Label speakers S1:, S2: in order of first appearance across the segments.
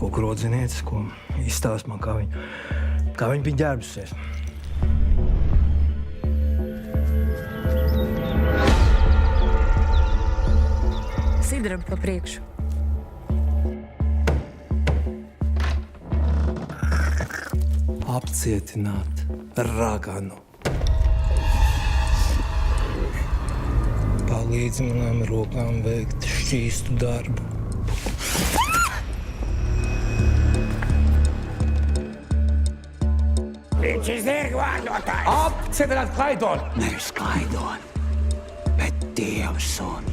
S1: ko krodzinieca, ko izstāst man, kā viņa bija ģērbusies.
S2: Sidram pa priekšu.
S1: Apcietināt raganu. Palīdz manām rokām veikt šķīstu darbu.
S3: Viņš ir zirgvārdotājs!
S4: Apcietināt Klaidonu!
S3: Nevis Klaidonu, bet Dievs un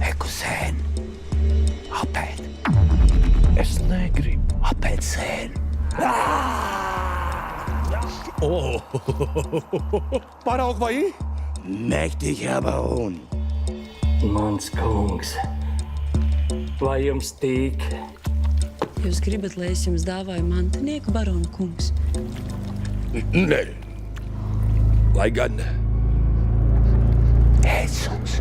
S3: Ekusēn. Apēt.
S4: Es negribu.
S3: Apēt sēn.
S4: Paraug vai?
S3: Mächtiger Baron.
S5: Mans kungs, vai jums tīk?
S2: Jūs gribat, lai es jums dāvāju mantinieku, barona kungs?
S4: Nē. Lai gan.
S3: Ēd suns.